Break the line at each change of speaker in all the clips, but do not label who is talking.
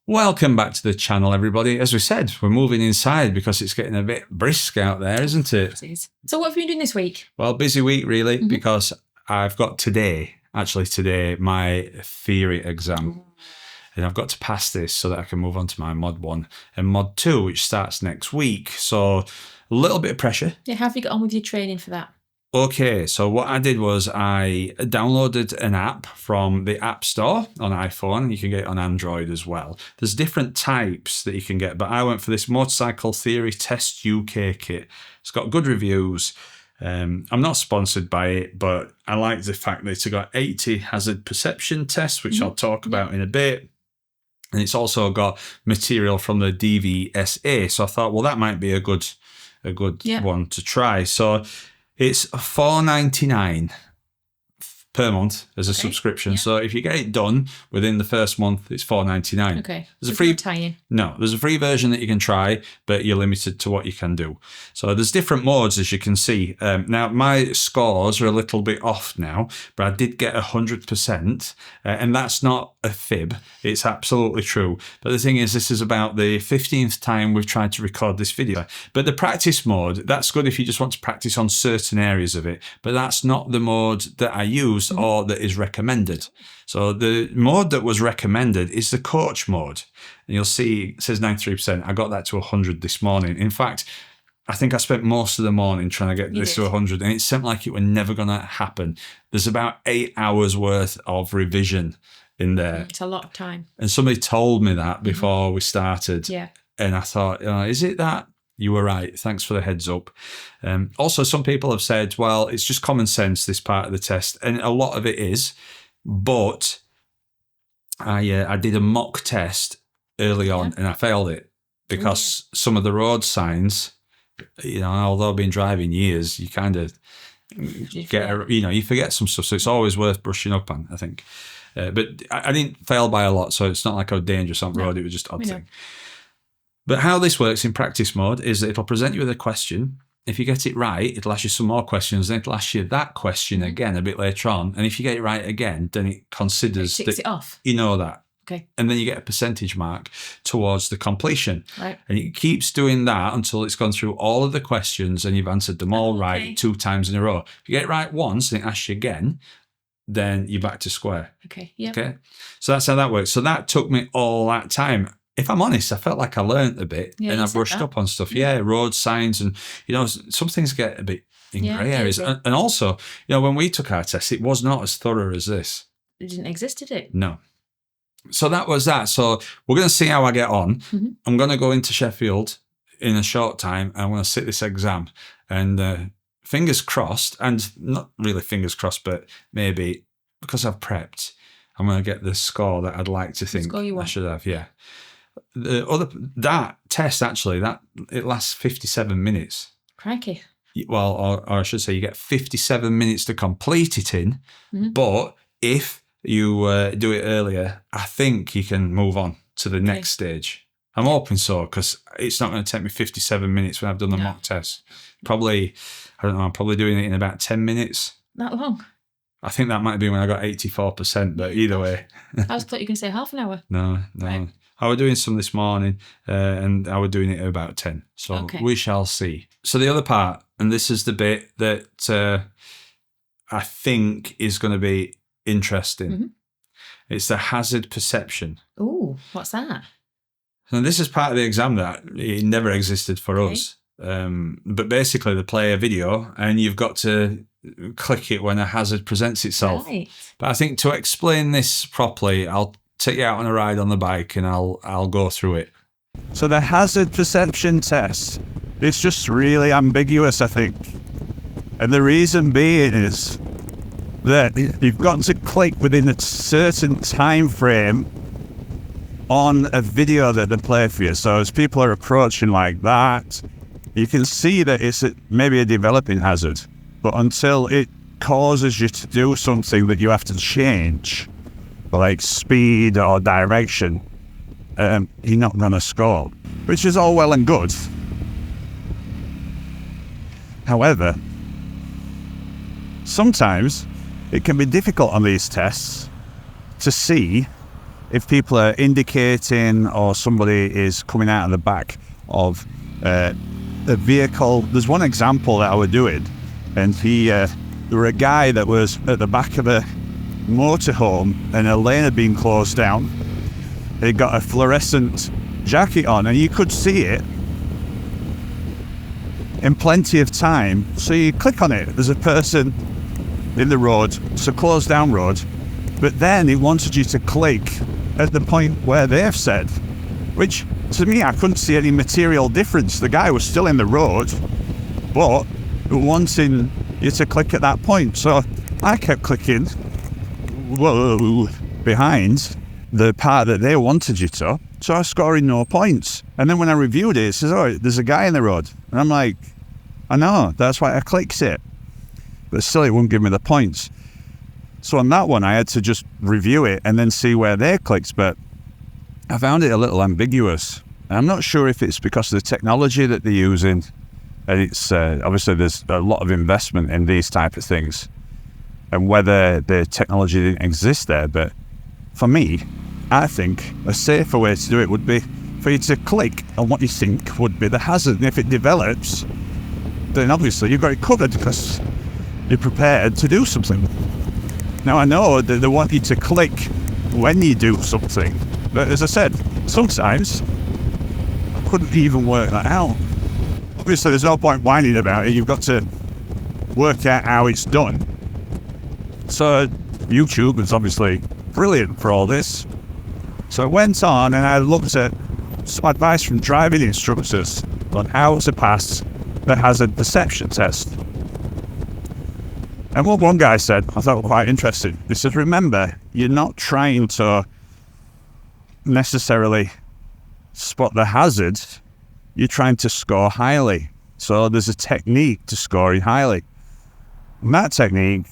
Welcome back to the channel, everybody. As we said, we're moving inside because it's getting a bit brisk out there, isn't it?
It is. So what have you been doing this week?
Well, busy week, really, because I've got today, my theory exam. And I've got to pass this so that I can move on to my Mod 1 and Mod 2, which starts next week. So a little bit of pressure.
Yeah, how have you got on with your training for that?
Okay, so what I did was I downloaded an app from the App Store on iPhone. You can get it on Android as well. There's different types that you can get, but I went for this Motorcycle Theory Test UK kit. It's got good reviews. I'm not sponsored by it, but I like the fact that it's got 80 hazard perception tests, which I'll talk about in a bit. And it's also got material from the DVSA. So I thought, well, that might be a good one to try. So it's $4.99 per month as a subscription. So if you get it done within the first month, it's $4.99.
Okay.
There's a free tie-in. No, there's a free version that you can try, but you're limited to what you can do. So there's different modes, as you can see. Now, my scores are a little bit off now, but I did get 100%, and that's not a fib. It's absolutely true. But the thing is, this is about the 15th time we've tried to record this video. But the practice mode, that's good if you just want to practice on certain areas of it, but that's not the mode that I use or that is recommended. So the mode that was recommended is the coach mode. And you'll see it says 93%. I got that to 100 this morning. In fact, I think I spent most of the morning trying to get this to 100, and it seemed like it was never going to happen. There's about 8 hours worth of revision in there.
It's a lot of time.
And somebody told me that before we started.
Yeah.
And I thought, is it that? You were right. Thanks for the heads up. Also, some people have said, well, it's just common sense, this part of the test. And a lot of it is. But I did a mock test early on and I failed it because some of the road signs, although I've been driving years, you kind of you forget some stuff. So it's always worth brushing up on, I think. But I didn't fail by a lot. So it's not like I was dangerous on the road. It was just odd thing. But how this works in practice mode is that it'll present you with a question. If you get it right, it'll ask you some more questions. Then it'll ask you that question again a bit later on. And if you get it right again, then it considers
it off.
You know that.
Okay.
And then you get a percentage mark towards the completion.
Right.
And it keeps doing that until it's gone through all of the questions and you've answered them all right 2 times in a row. If you get it right once and it asks you again, then you're back to square.
Okay. Yeah.
Okay. So that's how that works. So that took me all that time. If I'm honest, I felt like I learned a bit and I brushed up on stuff. Yeah, road signs and, some things get a bit in grey areas. And also, when we took our test, it was not as thorough as this.
It didn't exist, did it?
No. So that was that. So we're going to see how I get on. I'm going to go into Sheffield in a short time. And I'm going to sit this exam and fingers crossed, and not really fingers crossed, but maybe because I've prepped, I'm going to get the score that I'd like to think I should have. Yeah. That test actually, it lasts 57 minutes.
Crikey.
Well, or I should say, you get 57 minutes to complete it in. But if you do it earlier, I think you can move on to the next stage. I'm hoping so, because it's not going to take me 57 minutes when I've done the mock test. Probably, I don't know, I'm probably doing it in about 10 minutes.
That long?
I think that might be when I got 84%, but either way.
I was thought you were going to say half an hour.
No. Right. I was doing some this morning and I was doing it at about 10. So we shall see. So the other part, and this is the bit that I think is going to be interesting. It's the hazard perception.
Oh, what's that?
And this is part of the exam that it never existed for us. But basically they play a video and you've got to click it when a hazard presents itself. Right. But I think to explain this properly, I'll take you out on a ride on the bike and I'll go through it.
So the hazard perception test, it's just really ambiguous, I think. And the reason being is that you've got to click within a certain time frame on a video that they play for you. So as people are approaching like that, you can see that it's maybe a developing hazard. But until it causes you to do something that you have to change, like speed or direction, you're not going to score, which is all well and good. However, sometimes it can be difficult on these tests to see if people are indicating or somebody is coming out of the back of a vehicle. There's one example that I was doing, and there were a guy that was at the back of a motorhome and a lane had been closed down. He got a fluorescent jacket on and you could see it in plenty of time. So you click on it, there's a person in the road, it's a closed down road, but then it wanted you to click at the point where they've said, which to me, I couldn't see any material difference. The guy was still in the road, but wanting you to click at that point. So I kept clicking behind the part that they wanted you to, so I was scoring no points. And then when I reviewed it, it says, oh, there's a guy in the road. And I'm like, I know, that's why I clicked it. But still, it wouldn't give me the points. So on that one, I had to just review it and then see where they clicked. But I found it a little ambiguous. And I'm not sure if it's because of the technology that they're using. And it's obviously there's a lot of investment in these type of things. And whether the technology didn't exist there. But for me, I think a safer way to do it would be for you to click on what you think would be the hazard. And if it develops, then obviously you've got it covered because you're prepared to do something. Now I know that they want you to click when you do something, but as I said, sometimes I couldn't even work that out. Obviously there's no point whining about it, you've got to work out how it's done. So YouTube is obviously brilliant for all this. So I went on and I looked at some advice from driving instructors on how to pass the hazard perception test. And what one guy said, I thought was quite interesting. He said, remember, you're not trying to necessarily spot the hazard, you're trying to score highly. So there's a technique to scoring highly. And that technique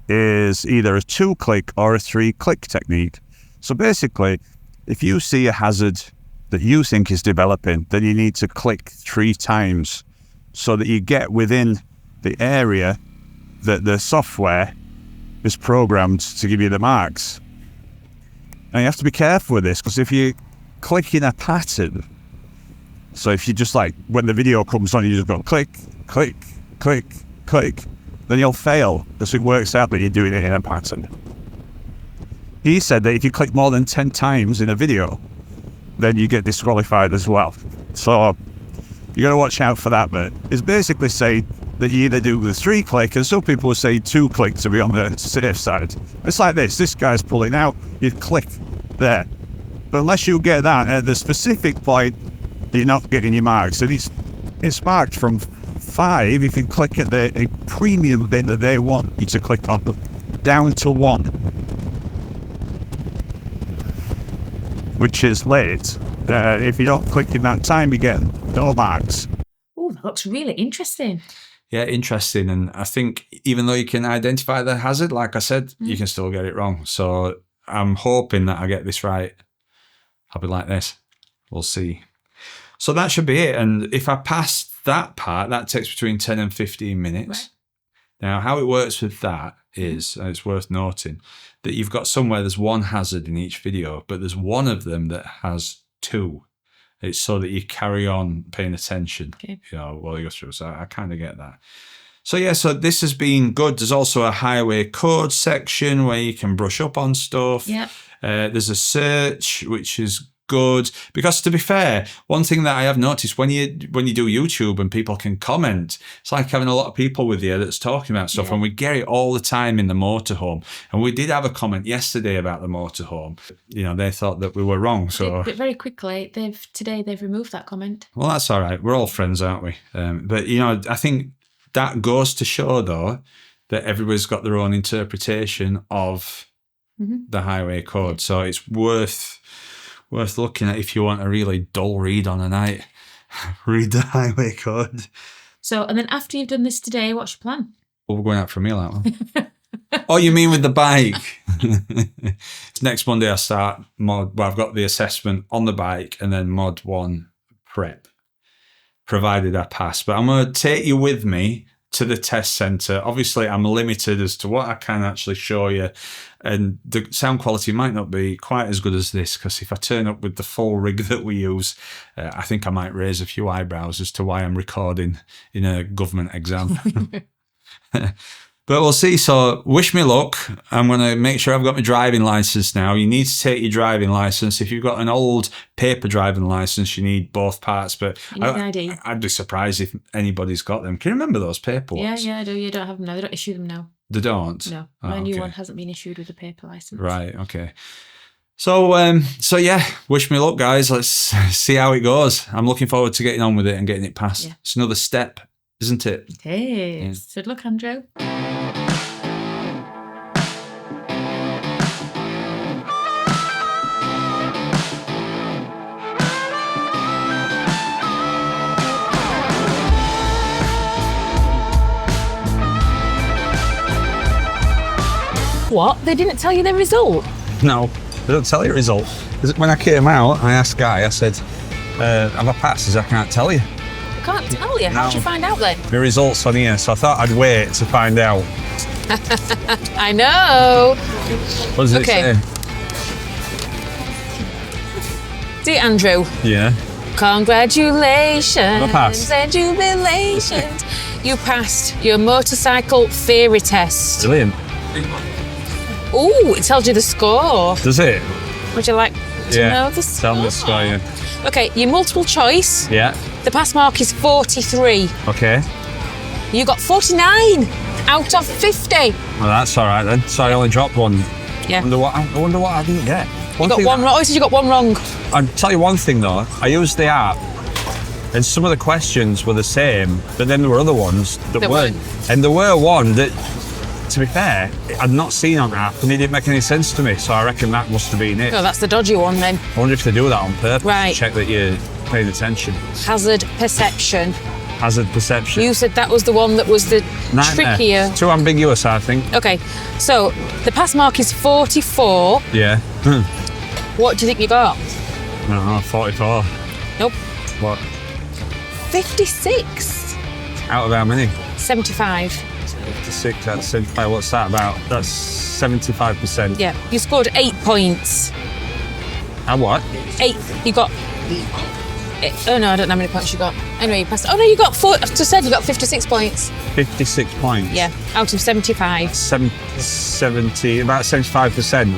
is either a 2-click or a 3-click technique. So basically, if you see a hazard that you think is developing, then you need to click 3 times so that you get within the area that the software is programmed to give you the marks. And you have to be careful with this, because if you click in a pattern, so if you just like, when the video comes on, you just go click, click, click, click, then you'll fail, because it works out that you're doing it in a pattern. He said that if you click more than 10 times in a video, then you get disqualified as well. So you got to watch out for that. But it's basically saying that you either do the 3-click, and some people would say 2-click to be on the safe side. It's like this guy's pulling out, you click there. But unless you get that at the specific point, you're not getting your marks. And it's marked from 5 if you click at the premium bit that they want you to click on, down to 1, which is late. If you don't click in that time, you get no marks.
Oh, that looks really interesting.
Yeah, interesting. And I think even though you can identify the hazard, like I said, you can still get it wrong. So I'm hoping that I get this right. I'll be like this. We'll see. So that should be it. And if I pass that part, that takes between 10 and 15 minutes.
Right.
Now, how it works with that is, and it's worth noting, that you've got somewhere there's one hazard in each video, but there's one of them that has 2. It's so that you carry on paying attention, while you go through. So I kind of get that. So yeah, so this has been good. There's also a highway code section where you can brush up on stuff.
Yep.
There's a search, which is good, because to be fair, one thing that I have noticed when you do YouTube and people can comment, it's like having a lot of people with you that's talking about stuff, and we get it all the time in the motorhome. And we did have a comment yesterday about the motorhome. They thought that we were wrong. So,
but very quickly, they've removed that comment.
Well, that's all right. We're all friends, aren't we? But I think that goes to show, though, that everybody's got their own interpretation of the highway code. So it's worth looking at if you want a really dull read on a night. Read the highway code. So,
and then after you've done this today, what's your plan?
Well, we're going out for a meal, aren't we? Oh, you mean with the bike? Next Monday I start mod. Well, I've got the assessment on the bike and then mod 1 prep, provided I pass. But I'm going to take you with me to the test centre. Obviously, I'm limited as to what I can actually show you. And the sound quality might not be quite as good as this, because if I turn up with the full rig that we use, I think I might raise a few eyebrows as to why I'm recording in a government exam. But we'll see. So wish me luck. I'm going to make sure I've got my driving license now. You need to take your driving license. If you've got an old paper driving license, you need both parts. But
You need an ID.
I'd be surprised if anybody's got them. Can you remember those paper ones?
Yeah, I do. You don't have them now. They don't issue them now.
They don't?
No.
Oh,
My new
okay.
one hasn't been issued with a paper license.
Right, okay. So yeah, wish me luck, guys. Let's see how it goes. I'm looking forward to getting on with it and getting it passed.
Yeah.
It's another step, isn't it?
It is. Good luck, Andrew. What? They didn't tell you the result?
No, they don't tell you the result. When I came out, I asked Guy, I said, have I passed? He said, I can't tell you.
I can't tell you. How'd you find out then?
The result's on here, so I thought I'd wait to find out.
I know.
What does it
Okay.
say?
Dear Andrew,
Yeah.
congratulations
I passed?
and jubilations. You passed your motorcycle theory test.
Brilliant.
Ooh, it tells you the score.
Does it?
Would you like to know the score?
Tell me the score, yeah.
Okay, your multiple choice,
Yeah.
the pass mark is 43.
Okay.
You got 49 out of 50.
Well, that's all right then. So I only dropped one.
Yeah.
I wonder what I didn't get.
You got one wrong. Oh, so you got one wrong.
I'll tell you one thing though. I used the app, and some of the questions were the same, but then there were other ones that
That
weren't. And there were one that, to be fair, I'd not seen on the app, and it didn't make any sense to me. So I reckon that must have been it.
Oh, that's the dodgy one then.
I wonder if they do that on purpose.
Right.
Check that you're paying attention.
Hazard perception.
Hazard perception.
You said that was the one that was the
Nightmare.
trickier.
Too ambiguous, I think.
Okay, so the pass mark is 44.
Yeah.
What do you think you got?
No, 44.
Nope.
What?
56.
Out of how many?
75.
56, that's 75. What's that about? That's 75%.
Yeah, you scored 8 points.
And what?
8. You got. Oh no, I don't know how many points you got. Anyway, you passed. Oh no, you got 4. I just said you got 56 points.
56 points.
Yeah, out of 75.
70, about 75%.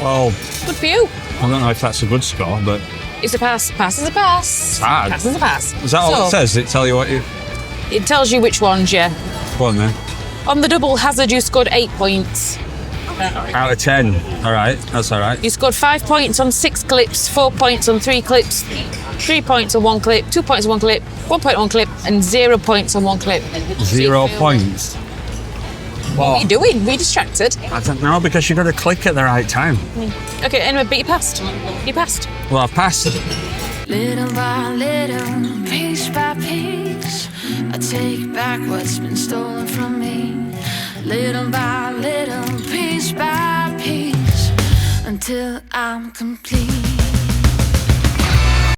Well,
Good for you.
I don't know if that's a good score, but
It's a pass. Pass is a pass.
hard.
Pass is a pass.
is that all
So,
it says? Does it tell you what you...
It tells you which ones, yeah.
Go on then.
On the double hazard, you scored 8 points.
Out of 10. All right, that's all right.
You scored 5 points on 6 clips, 4 points on 3 clips, 3 points on 1 clip, 2 points on 1 clip, 1 point on 1 clip, and 0 points on 1 clip.
0 points.
What are you doing? Were you distracted?
I don't know, because you got to click at the right time.
Okay, anyway, but you passed. You passed.
Well, I've passed.
Little by little, piece by piece, I take back what's been stolen from me. Little by little, piece by piece, until I'm complete.